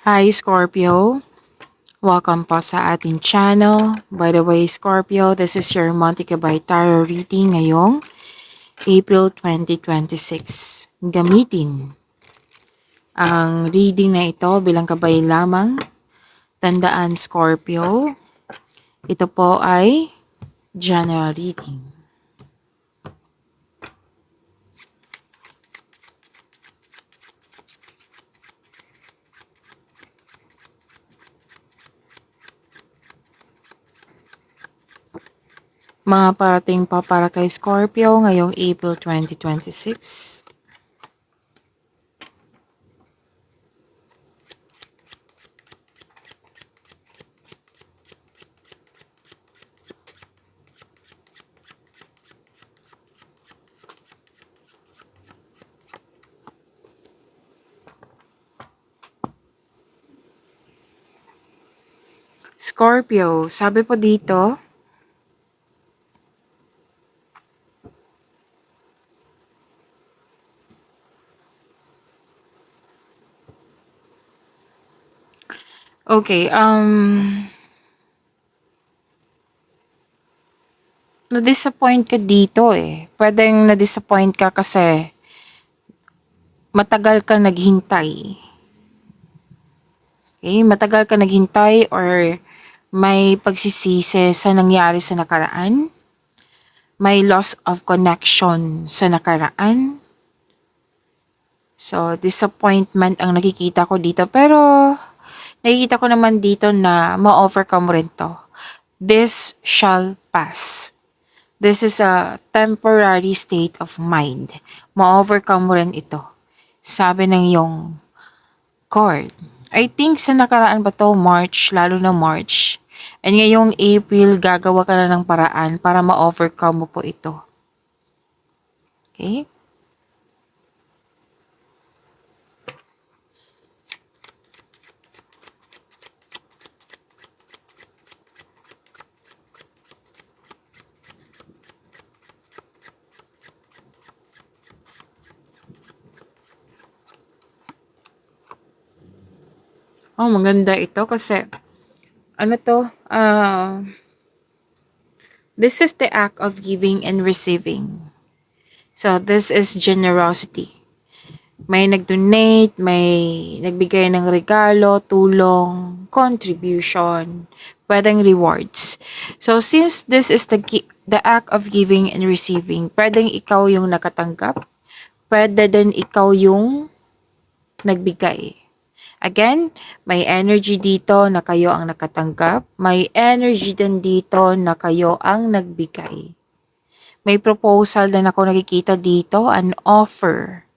Hi Scorpio, welcome po sa ating channel. By the way Scorpio, this is your monthly Gabay Tarot reading ngayong April 2026. Gamitin ang reading na ito bilang gabay lamang. Tandaan Scorpio, ito po ay general reading. Mga parating pa para kay Scorpio ngayong April 2026. Scorpio, sabi po dito, okay, na-disappoint ka dito eh. Pwedeng na-disappoint ka kasi matagal ka naghintay. Okay? Matagal ka naghintay or may pagsisisi sa nangyari sa nakaraan. May loss of connection sa nakaraan. So, disappointment ang nakikita ko dito. Pero, nakikita ko naman dito na ma-overcome rin to. This shall pass. This is a temporary state of mind. Ma-overcome mo rin ito. Sabi ng iyong card. I think sa nakaraan ba to, March, lalo na March. And ngayong April, gagawa ka na ng paraan para ma-overcome mo po ito. Okay? Oh, maganda ito kasi ano to? This is the act of giving and receiving. So, this is generosity. May nag-donate, may nagbigay ng regalo, tulong, contribution, pwedeng rewards. So, since this is the act of giving and receiving, pwedeng ikaw yung nakatanggap, pwede din ikaw yung nagbigay. Again, may energy dito na kayo ang nakatanggap, may energy din dito na kayo ang nagbigay. May proposal din ako nakikita dito, an offer.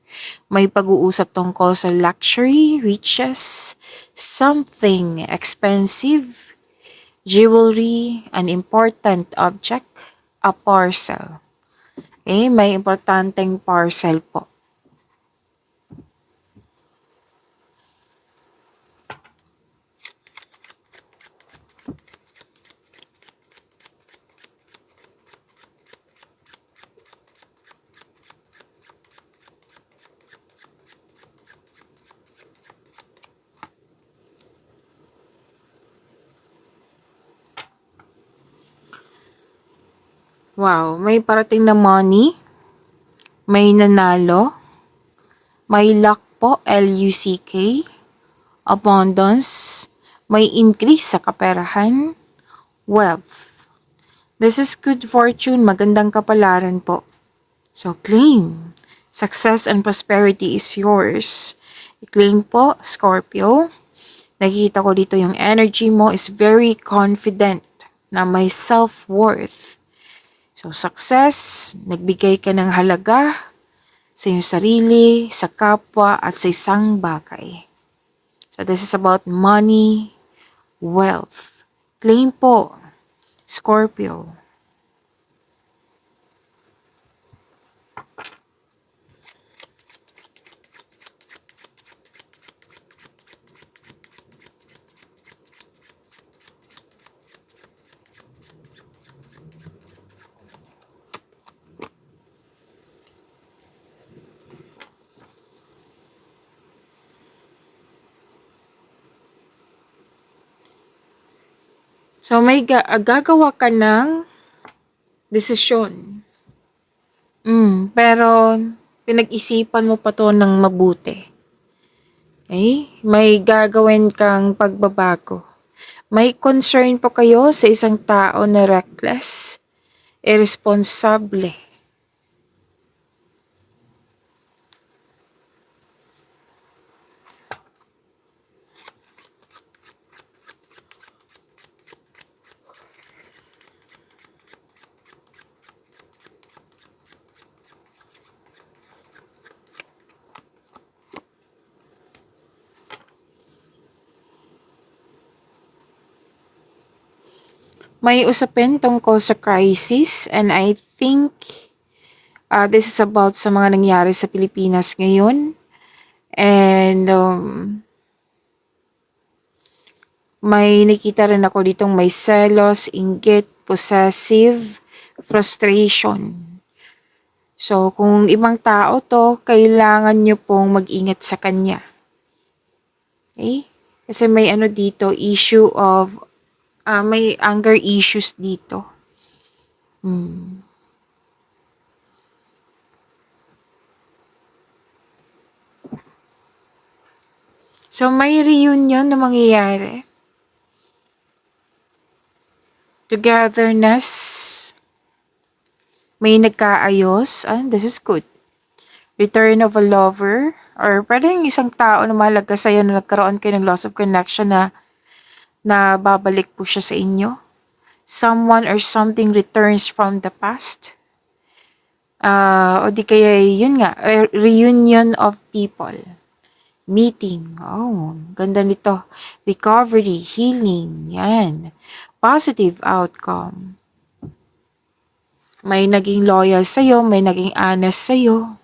May pag-uusap tungkol sa luxury, riches, something expensive, jewelry, an important object, a parcel. Okay, may importanteng parcel po. Wow, may parating na money, may nanalo, may luck po, L-U-C-K, abundance, may increase sa kaperahan, wealth. This is good fortune, magandang kapalaran po. So claim, success and prosperity is yours. I-claim po, Scorpio. Nakikita ko dito yung energy mo is very confident na may self-worth. So success, nagbigay ka ng halaga sa iyong sarili, sa kapwa, at sa isang bagay. So this is about money, wealth. Claim po, Scorpio. So may gagawa ka ng desisyon. Pero pinag-isipan mo pa 'to ng mabuti. Okay? May gagawin kang pagbabago. May concern po kayo sa isang tao na reckless, irresponsible. May usapin tungkol sa crisis, and I think this is about sa mga nangyari sa Pilipinas ngayon. And may nakita rin ako ditong may selos, inggit, possessive, frustration. So, kung ibang tao to, kailangan nyo pong mag-ingat sa kanya. Okay? Kasi may ano dito, issue of, may anger issues dito. So, may reunion na mangyayari. Togetherness. May nagkaayos. This is good. Return of a lover. Or pwedeng isang tao na mahalaga sa'yo na nagkaroon kayo ng loss of connection na babalik po siya sa inyo. Someone or something returns from the past. O di kaya yun nga, reunion of people. Meeting. Ganda nito. Recovery, healing. Yan. Positive outcome. May naging loyal sa'yo, may naging honest sa'yo.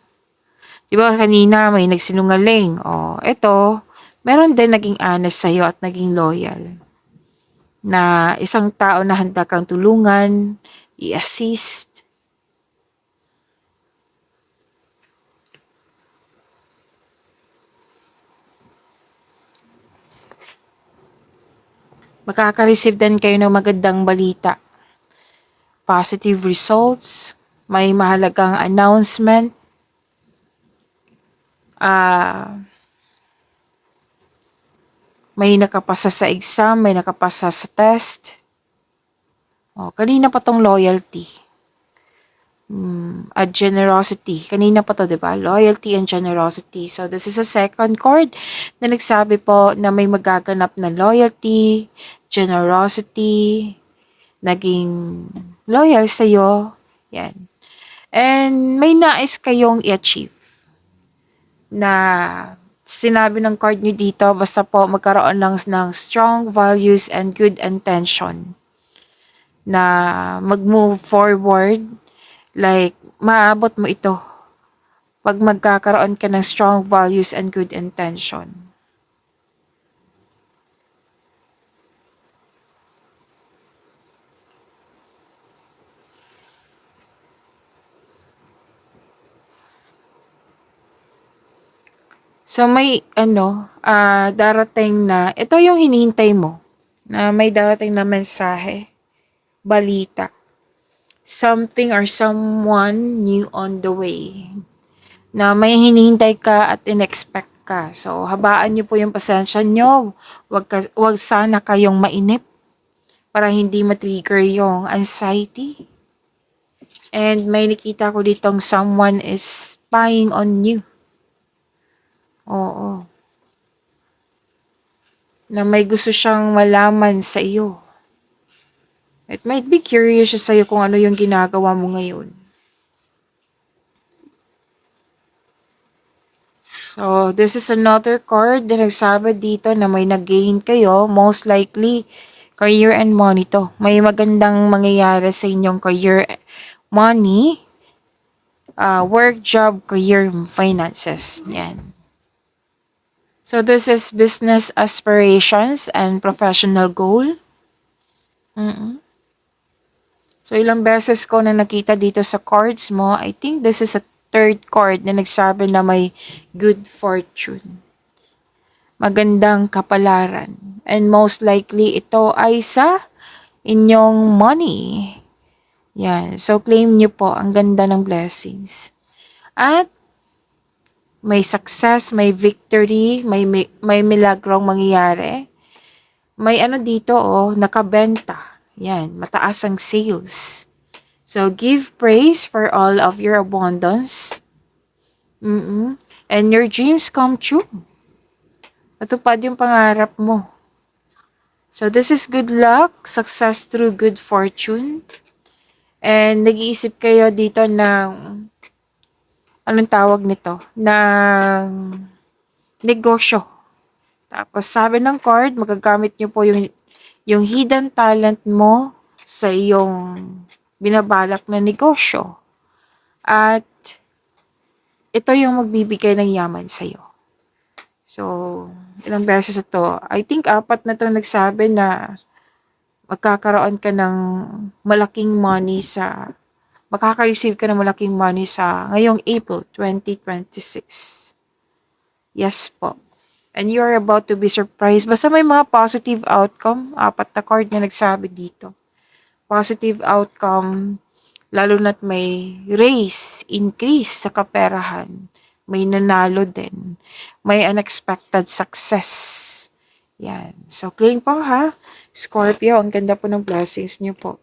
Diba kanina may nagsinungaling. Eto, meron din naging honest sa'yo at naging loyal. Na isang tao na handa kang tulungan, i-assist. Makaka-receive din kayo ng magandang balita. Positive results, may mahalagang announcement, may nakapasa sa exam, may nakapasa sa test. Kanina pa tong loyalty. At generosity. Kanina pa to, diba? Loyalty and generosity. So, this is a second card na nagsabi po na may magaganap na loyalty, generosity, naging loyal sa'yo. Yan. And may nais kayong i-achieve na sinabi ng card nyo dito, basta po magkaroon lang ng strong values and good intention na mag-move forward, like maabot mo ito pag magkakaroon ka ng strong values and good intention. So may darating na, ito yung hinihintay mo, na may darating na mensahe, balita, something or someone new on the way, na may hinihintay ka at in-expect ka. So habaan niyo po yung pasensya niyo, wag sana kayong mainip para hindi matrigger yung anxiety. And may nakita ko ditong someone is spying on you. Oo. Na may gusto siyang malaman sa iyo. It might be curious siya sa iyo kung ano yung ginagawa mo ngayon. So, this is another card na nagsabi dito na may nag-gain kayo. Most likely, career and money to. May magandang mangyayari sa inyong career, money, work, job, career, finances. Yan. So, this is business aspirations and professional goal. So, ilang beses ko na nakita dito sa cards mo. I think this is a third card na nagsabi na may good fortune. Magandang kapalaran. And most likely, ito ay sa inyong money. Yan. So, claim nyo po. Ang ganda ng blessings. At, may success, may victory, may milagrong mangyayari. May ano dito, oh, nakabenta. Yan. Mataas ang sales. So, give praise for all of your abundance. And your dreams come true. Matupad yung pangarap mo. So, this is good luck, success through good fortune. And nag-iisip kayo dito ng, anong tawag nito? Ng negosyo. Tapos sabi ng card, magagamit nyo po yung hidden talent mo sa iyong binabalak na negosyo. At ito yung magbibigay ng yaman sa'yo. So, ilang beses ito? I think 4 na ito nagsabi na magkakaroon ka ng malaking money makaka-receive ka ng malaking money sa ngayong April 2026. Yes po. And you're about to be surprised. Basta may mga positive outcome. 4 na card na nagsabi dito. Positive outcome, lalo na't may raise, increase sa kaperahan. May nanalo din. May unexpected success. Yan. So, claim po ha. Scorpio, ang ganda po ng blessings niyo po.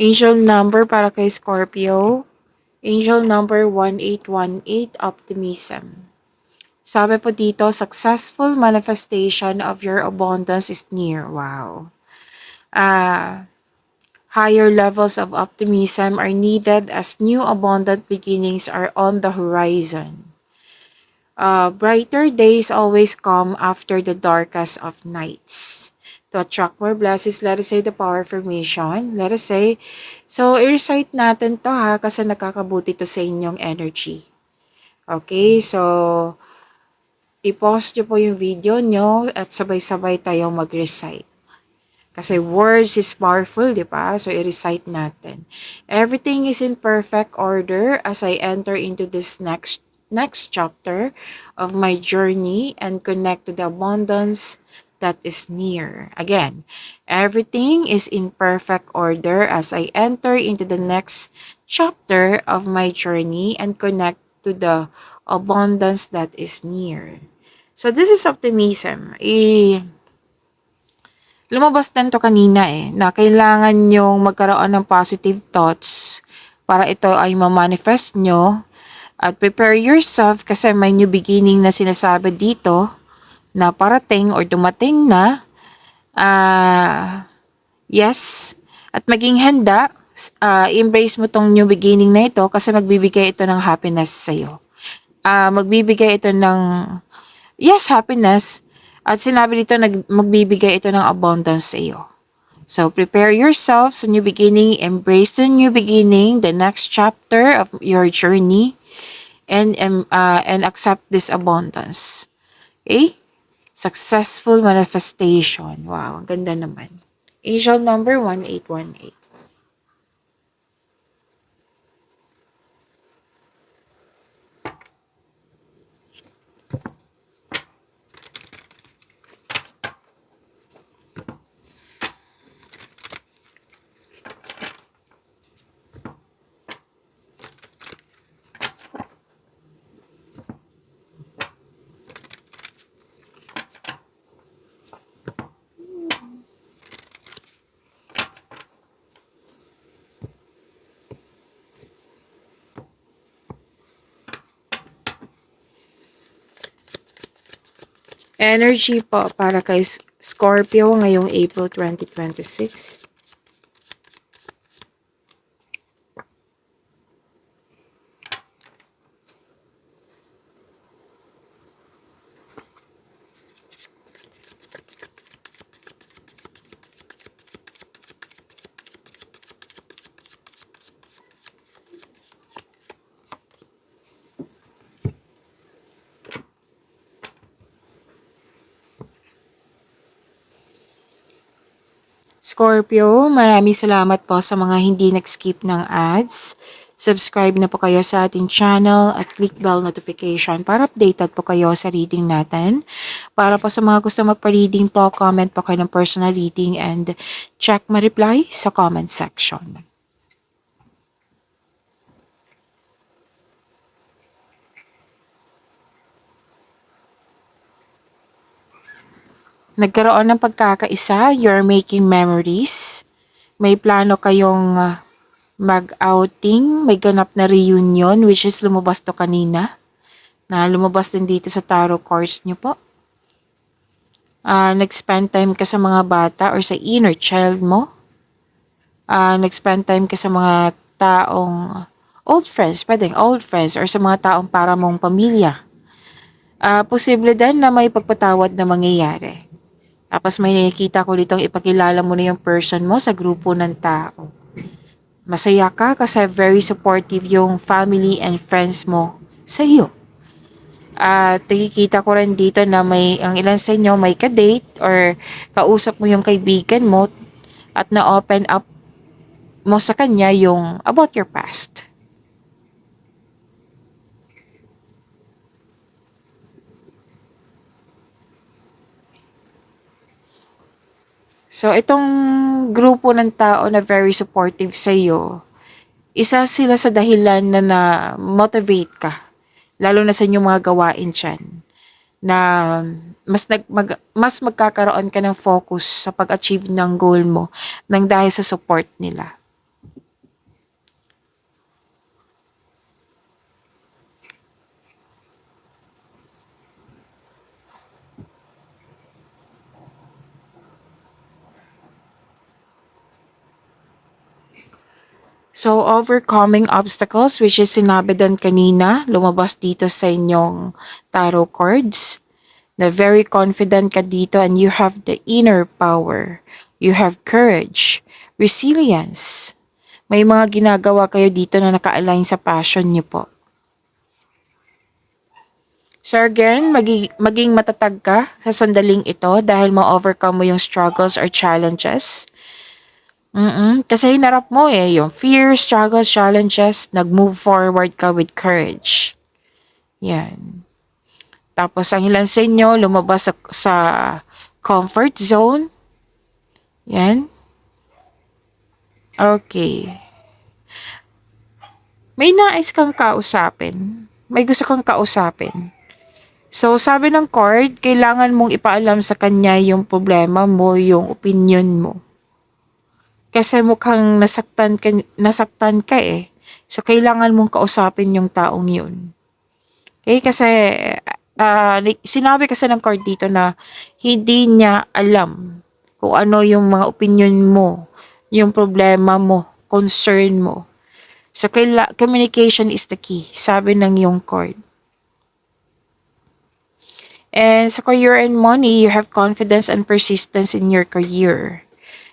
Angel number para kay Scorpio. Angel number 1818, optimism. Sabi po dito, successful manifestation of your abundance is near. Wow. Higher levels of optimism are needed as new abundant beginnings are on the horizon. Brighter days always come after the darkest of nights. To attract more blessings, let us say the power affirmation. Let us say, so i-recite natin to ha, kasi nakakabuti to sa inyong energy. Okay, so i-pause nyo po yung video nyo at sabay-sabay tayong mag-recite. Kasi words is powerful, di ba? So, i-recite natin. Everything is in perfect order as I enter into this next chapter of my journey and connect to the abundance that is near. Again, everything is in perfect order as I enter into the next chapter of my journey and connect to the abundance that is near. So, this is optimism. Lumabas din to kanina na kailangan nyong magkaroon ng positive thoughts para ito ay ma-manifest nyo at prepare yourself kasi may new beginning na sinasabi dito na parating or dumating na. Yes, at maging handa, embrace mo tong new beginning na ito kasi magbibigay ito ng happiness sa'yo. Magbibigay ito ng, yes, happiness. At sinabi dito, magbibigay ito ng abundance sa iyo. So, prepare yourself sa new beginning, embrace the new beginning, the next chapter of your journey, and accept this abundance. Okay? Successful manifestation. Wow, ang ganda naman. Angel number 1818. Energy po para kay Scorpio ngayong April 2026. Scorpio, maraming salamat po sa mga hindi nag-skip ng ads. Subscribe na po kayo sa ating channel at click bell notification para updated po kayo sa reading natin. Para po sa mga gusto magpa-reading po, comment po kayo ng personal reading and check ma-reply sa comment section. Nagkaroon ng pagkakaisa, you're making memories. May plano kayong mag-outing, may ganap na reunion which is lumabas to kanina. Na lumabas din dito sa tarot cards nyo po. Nag-spend time ka sa mga bata or sa inner child mo. Nag-spend time ka sa mga taong old friends, pwedeng old friends or sa mga taong para mong pamilya. Posible din na may pagpatawad na mangyayari. Tapos may nakikita ko ditong ipakilala mo na yung person mo sa grupo ng tao. Masaya ka kasi very supportive yung family and friends mo sa iyo. At nakikita ko rin dito na ang ilan sa inyo may ka-date or kausap mo yung kaibigan mo at na-open up mo sa kanya yung about your past. So, itong grupo ng tao na very supportive sa iyo, isa sila sa dahilan na na-motivate ka, lalo na sa inyong mga gawain dyan, na mas magkakaroon ka ng focus sa pag-achieve ng goal mo nang dahil sa support nila. So, overcoming obstacles, which is sinabi din kanina, lumabas dito sa inyong tarot cards, na very confident ka dito and you have the inner power. You have courage, resilience. May mga ginagawa kayo dito na naka-align sa passion niyo po. So again, maging matatag ka sa sandaling ito dahil ma-overcome mo yung struggles or challenges. Kasi hinarap mo yung fear, struggles, challenges, nag-move forward ka with courage. Yan. Tapos ang ilan sa inyo lumabas sa comfort zone. Yan. Okay. May nais kang kausapin. May gusto kang kausapin. So, sabi ng card, kailangan mong ipaalam sa kanya yung problema mo, yung opinion mo. Kasi mukhang nasaktan ka eh. So, kailangan mong kausapin yung taong yun. Okay, kasi sinabi kasi ng card dito na hindi niya alam kung ano yung mga opinion mo, yung problema mo, concern mo. So, communication is the key, sabi ng yung card. And sa career and money, you have confidence and persistence in your career.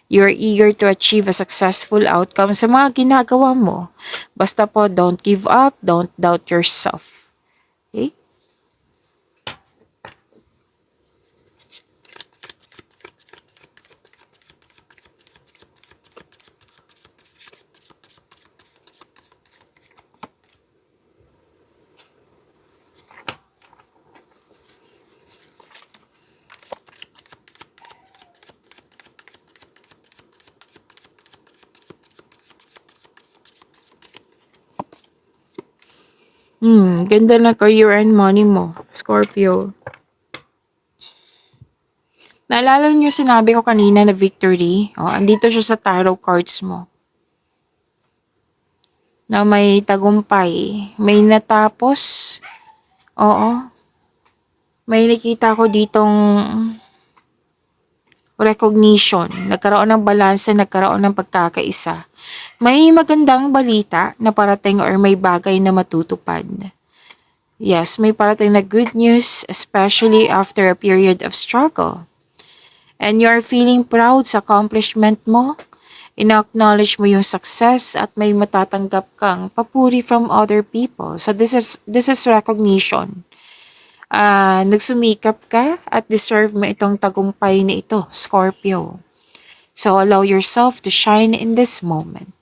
You are eager to achieve a successful outcome sa mga ginagawa mo. Basta po, don't give up, don't doubt yourself. Okay? Ganda ng career and money mo, Scorpio. Naalala niyo sinabi ko kanina na victory? Andito siya sa tarot cards mo. Na may tagumpay, may natapos. Oo. May nakita ko ditong recognition. Nagkaroon ng balanse, nagkaroon ng pagkakaisa. May magandang balita na parating or may bagay na matutupad. Yes, may parating na good news, especially after a period of struggle. And you are feeling proud sa accomplishment mo. Ina-acknowledge mo yung success at may matatanggap kang papuri from other people. So this is recognition. Nagsumikap ka at deserve mo itong tagumpay na ito, Scorpio. So allow yourself to shine in this moment.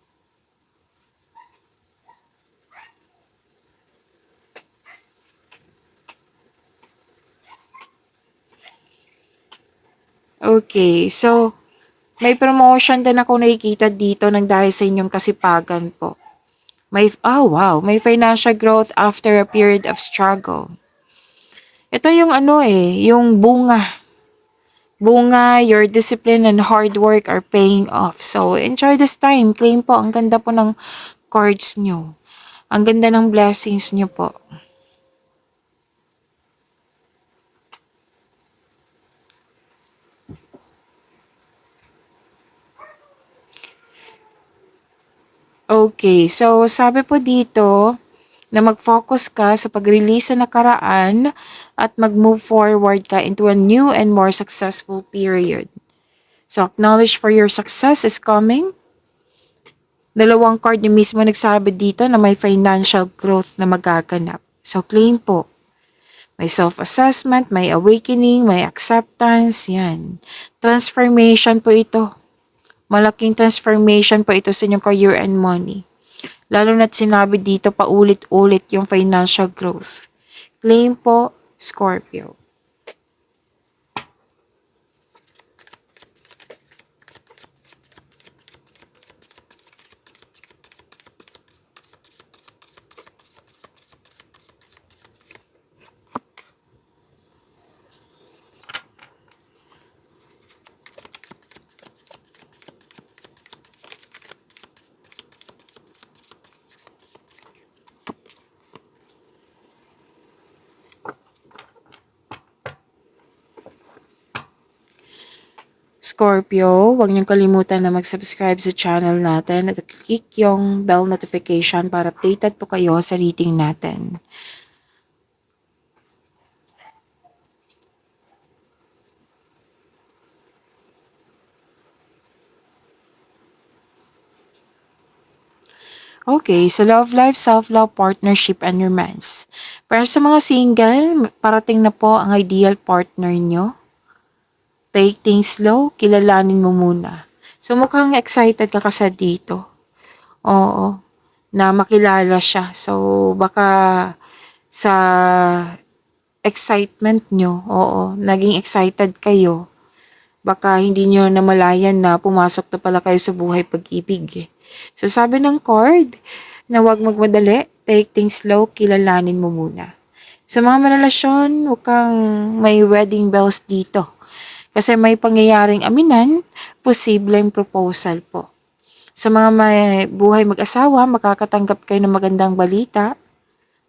Okay, so may promotion din ako nakikita dito ng dahil sa inyong kasipagan po. May financial growth after a period of struggle. Ito yung yung bunga. Bunga, your discipline and hard work are paying off. So, enjoy this time. Claim po, ang ganda po ng cards nyo. Ang ganda ng blessings nyo po. Okay, so sabi po dito na mag-focus ka sa pag-release sa nakaraan at mag-move forward ka into a new and more successful period. So acknowledge for your success is coming. Dalawang card ni mismo nagsabi dito na may financial growth na magaganap. So claim po. May self-assessment, may awakening, may acceptance, yan. Transformation po ito. Malaking transformation po ito sa inyong career and money. Lalo na't sinabi dito paulit-ulit yung financial growth. Claim po, Scorpio. Scorpio, huwag niyong kalimutan na mag-subscribe sa channel natin at click yung bell notification para updated po kayo sa reading natin. Okay, sa love life, self-love, partnership, and romance. Para sa mga single, parating na po ang ideal partner nyo. Take things slow, kilalanin mo muna. So mukhang excited ka kasi dito. Oo, na makilala siya. So baka sa excitement nyo, naging excited kayo. Baka hindi nyo namalayan na pumasok na pala kayo sa buhay pag-ibig. So sabi ng card na huwag magmadali, take things slow, kilalanin mo muna. Sa mga marelasyon, huwag kang may wedding bells dito. Kasi may pangyayaring aminan, posibleng proposal po. Sa mga may buhay mag-asawa, makakatanggap kayo ng magandang balita.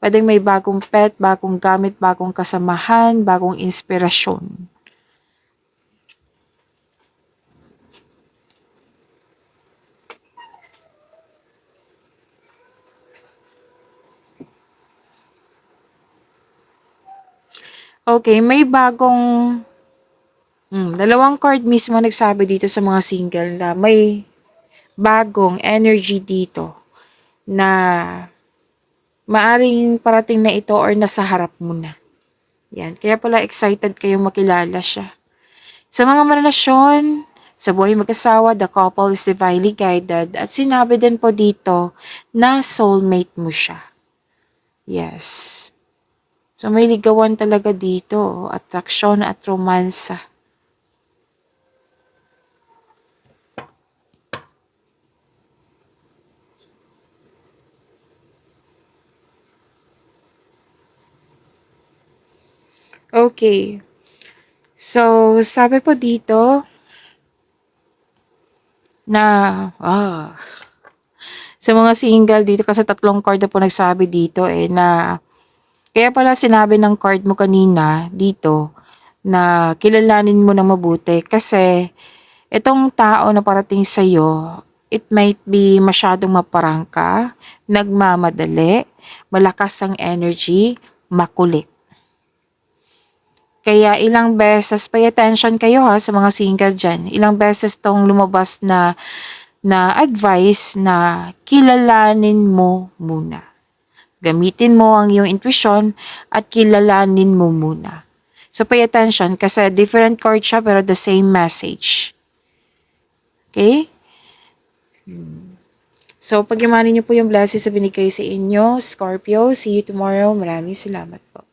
Pwedeng may bagong pet, bagong gamit, bagong kasamahan, bagong inspirasyon. Okay, may bagong dalawang card mismo nagsabi dito sa mga single na may bagong energy dito na maaring parating na ito or nasa harap mo na. Yan. Kaya pala excited kayong makilala siya. Sa mga marelasyon, sa buhay mag-asawa, the couple is divinely guided at sinabi din po dito na soulmate mo siya. Yes. So may ligawan talaga dito, atraksyon at romansa. Okay. So, sabi po dito na, sa mga single dito kasi tatlong card na po nagsabi dito na, kaya pala sinabi ng card mo kanina dito na kilalanin mo na mabuti kasi itong tao na parating sa'yo, it might be masyadong maparangka, nagmamadali, malakas ang energy, makulit. Kaya ilang beses, pay attention kayo sa mga single dyan. Ilang beses tong lumabas na advice na kilalanin mo muna. Gamitin mo ang iyong intuition at kilalanin mo muna. So pay attention kasi different card siya pero the same message. Okay? So, pag-imanin niyo po yung blessings na binigay sa inyo, Scorpio. See you tomorrow. Maraming salamat po.